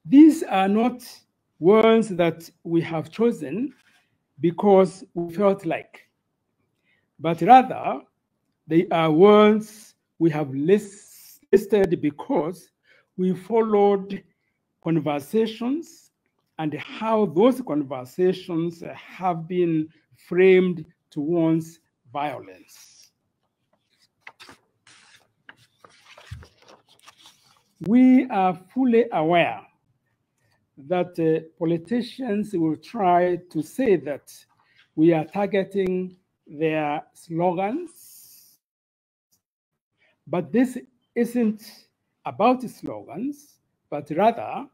These are not words that we have chosen because we felt like, but rather they are words we have listed because we followed conversations and how those conversations have been framed towards violence. We are fully aware that politicians will try to say that we are targeting their slogans, but this isn't about slogans, but rather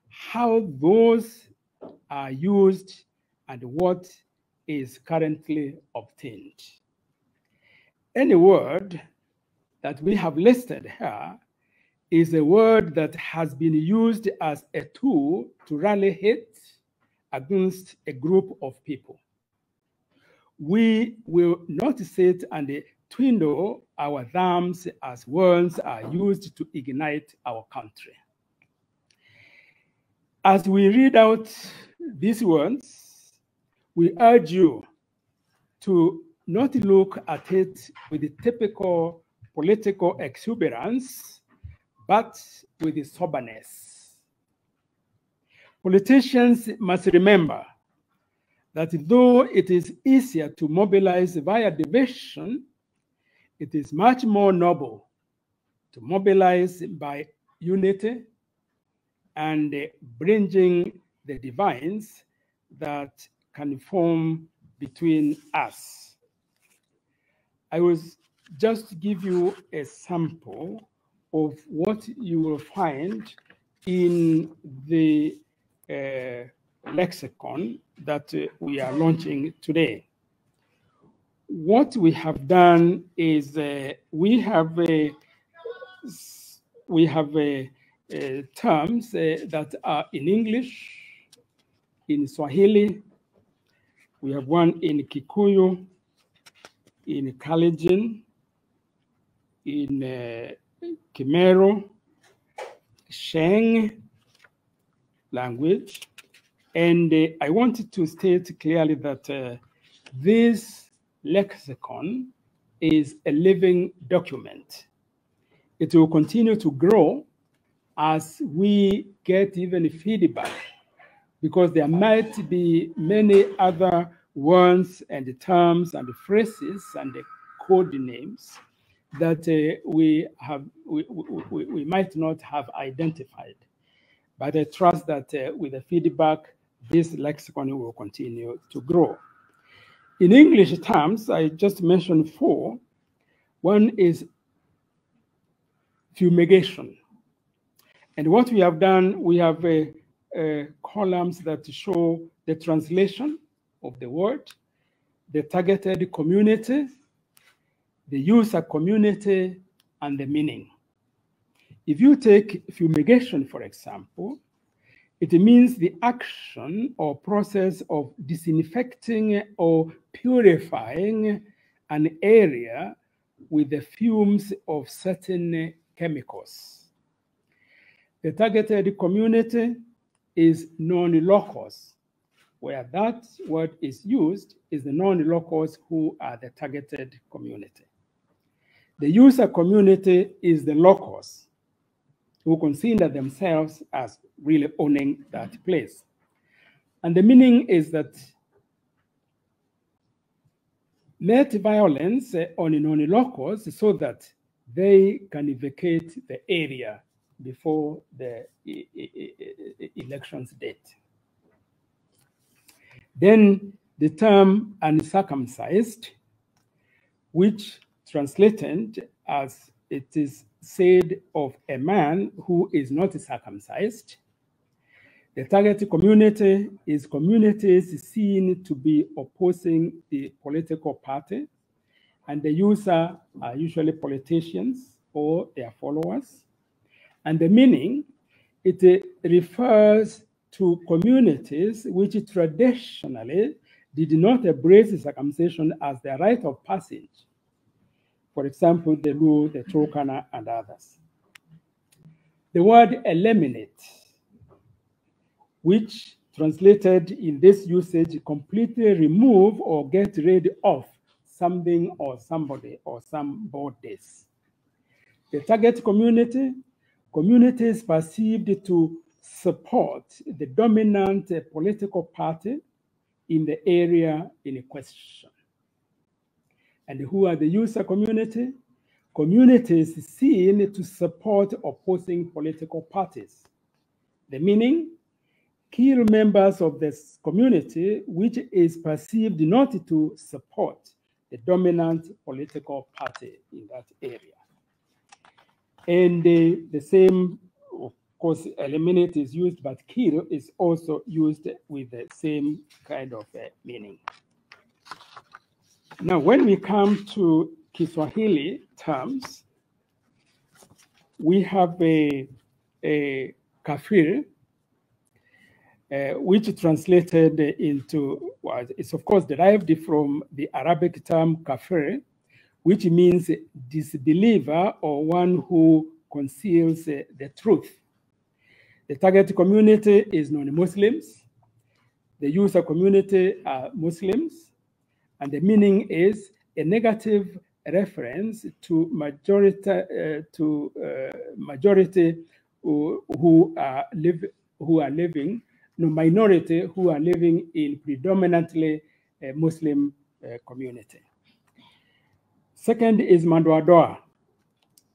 how those are used and what is currently obtained. Any word that we have listed here is a word that has been used as a tool to rally hate against a group of people. We will not sit and twiddle our thumbs as words are used to ignite our country. As we read out these words, we urge you to not look at it with the typical political exuberance, but with the soberness. Politicians must remember that though it is easier to mobilize via division, it is much more noble to mobilize by unity and bridging the divides that can form between us. I will just give you a sample of what you will find in the lexicon that we are launching today. What we have done is we have terms that are in English, in Swahili, we have one in Kikuyu, in Kalenjin, in Khmer, Sheng language. And I wanted to state clearly that this lexicon is a living document. It will continue to grow as we get even feedback, because there might be many other words and terms and phrases and code names that we might not have identified. But I trust that with the feedback, this lexicon will continue to grow. In English terms, I just mentioned 4. One is fumigation. And what we have done, we have columns that show the translation of the word, the targeted community, the user community, and the meaning. If you take fumigation, for example, it means the action or process of disinfecting or purifying an area with the fumes of certain chemicals. The targeted community is non-locals. Where that word is used is the non-locals who are the targeted community. The user community is the locals who consider themselves as really owning that place. And the meaning is that net violence on non-locals so that they can vacate the area before the election's date. Then the term uncircumcised, which translated as it is said of a man who is not circumcised. The target community is communities seen to be opposing the political party, and the user are usually politicians or their followers. And the meaning, it refers to communities which traditionally did not embrace circumcision as their rite of passage. For example, the Luo, the Turkana, and others. The word eliminate which translated in this usage, completely remove or get rid of something or somebody or some bodies. The target community, communities perceived to support the dominant political party in the area in question. And who are the user community? Communities seen to support opposing political parties. The meaning, kill members of this community which is perceived not to support the dominant political party in that area. And the same, of course, eliminate is used, but kill is also used with the same kind of meaning. Now, when we come to Kiswahili terms, we have a kafir, which translated into, well, it's of course derived from the Arabic term kafir, which means disbeliever or one who conceals the truth. The target community is non-Muslims. The user community are Muslims. And the meaning is a negative reference to majority who are living, no, minority who are living in predominantly Muslim community. Second is Mandoadoa,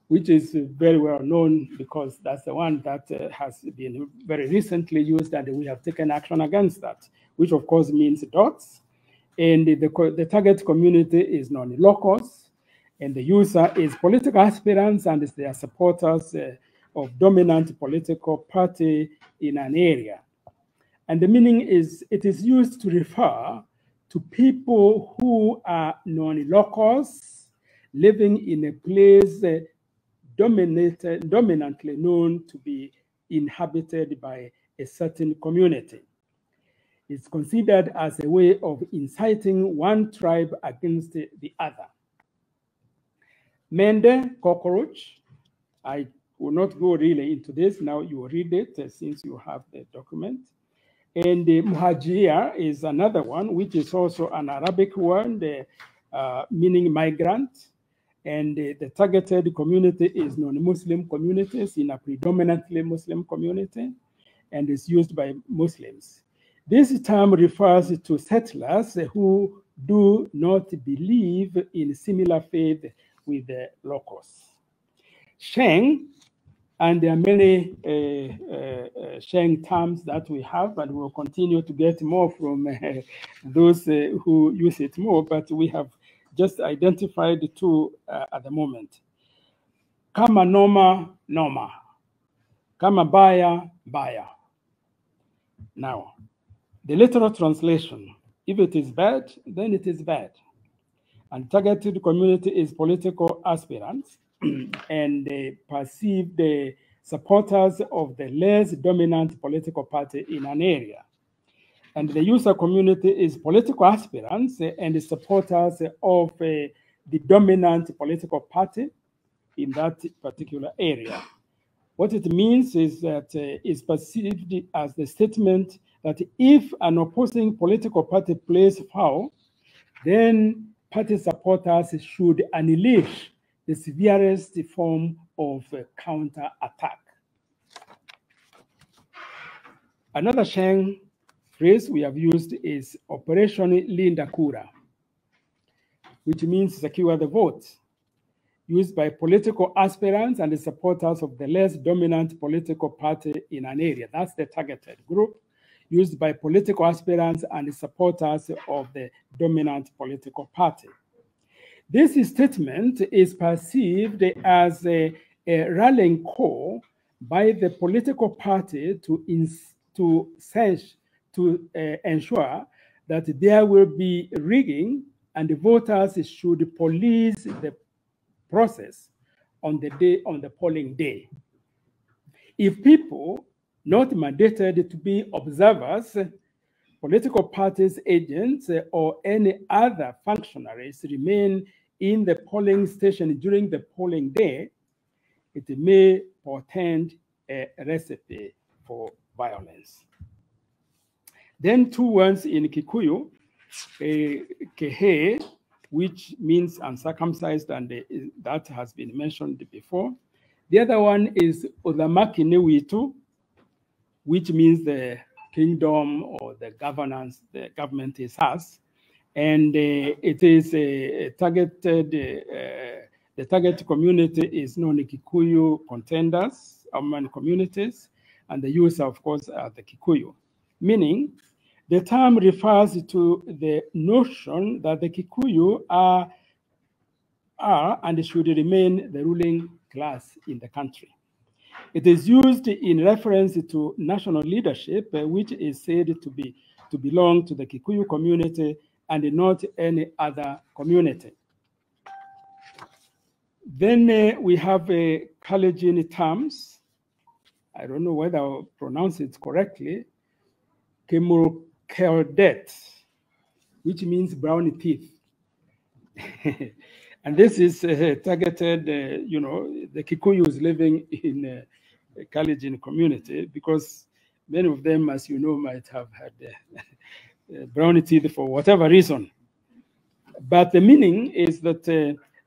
which is very well known because that's the one that has been very recently used, and we have taken action against that, which of course means dots. And the target community is non-locals, and the user is political aspirants and their supporters of dominant political party in an area. And the meaning is, it is used to refer to people who are non-locals living in a place dominantly known to be inhabited by a certain community. It's considered as a way of inciting one tribe against the other. Mende, cockroach. I will not go really into this. Now you will read it since you have the document. And the muhajir is another one, which is also an Arabic word meaning migrant. And the targeted community is non-Muslim communities in a predominantly Muslim community, and is used by Muslims. This term refers to settlers who do not believe in similar faith with the locals. Sheng, and there are many Sheng terms that we have, and we'll continue to get more from those who use it more, but we have just identified the two at the moment. Kama noma, noma. Kama baya, baya. Now, the literal translation, if it is bad, then it is bad. And targeted community is political aspirants and they perceive the supporters of the less dominant political party in an area. And the user community is political aspirants and the supporters of the dominant political party in that particular area. What it means is that it's perceived as the statement that if an opposing political party plays foul, then party supporters should unleash the severest form of counter-attack. Another Sheng phrase we have used is Operation Linda Kura, which means secure the vote, used by political aspirants and the supporters of the less dominant political party in an area. That's the targeted group, used by political aspirants and the supporters of the dominant political party. This statement is perceived as a rallying call by the political party to ensure that there will be rigging and the voters should police the process on the polling day. If people not mandated to be observers, political parties, agents, or any other functionaries remain in the polling station during the polling day, it may portend a recipe for violence. Then two words in Kikuyu, kehe, which means uncircumcised, and that has been mentioned before. The other one is Odhamaki Newitu, which means the kingdom or the governance the government is us. And it is targeted, the target community is non-Kikuyu contenders, urban communities, and the user, of course, are the Kikuyu. Meaning, the term refers to the notion that the Kikuyu are and should remain the ruling class in the country. It is used in reference to national leadership, which is said to belong to the Kikuyu community and not any other community. Then we have Kalenjin terms. I don't know whether I'll pronounce it correctly. Kemurkeldet, which means brown teeth. And this is targeted, the Kikuyus living in a Kalenjin community, because many of them, as you know, might have had brown teeth for whatever reason. But the meaning is that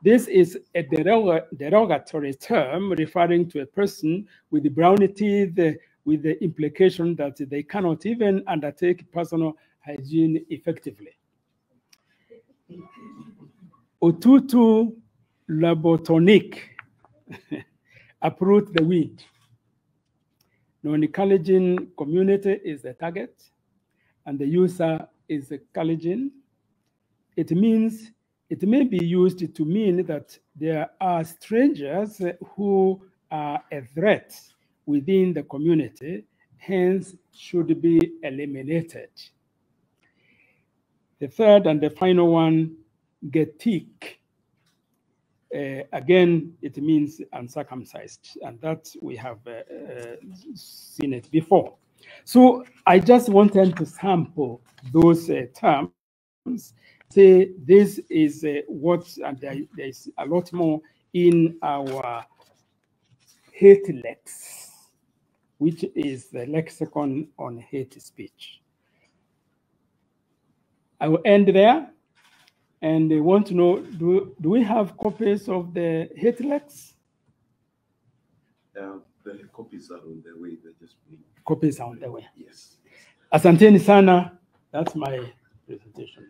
this is a derogatory term referring to a person with the brown teeth, with the implication that they cannot even undertake personal hygiene effectively. Otutu labotonic, uproot the weed. Non-Kalenjin community is the target, and the user is the Kalenjin. It means, it may be used to mean that there are strangers who are a threat within the community, hence should be eliminated. The third and the final one, getik. Again, it means uncircumcised, and that we have seen it before. So I just wanted to sample those terms, say this is what, and there's a lot more in our hate lex, which is the lexicon on hate speech. I will end there. And they want to know, do we have copies of the hate lex? The copies are on the way. They're just being... Copies are on the way. Yes. Asanteni sana. That's my presentation.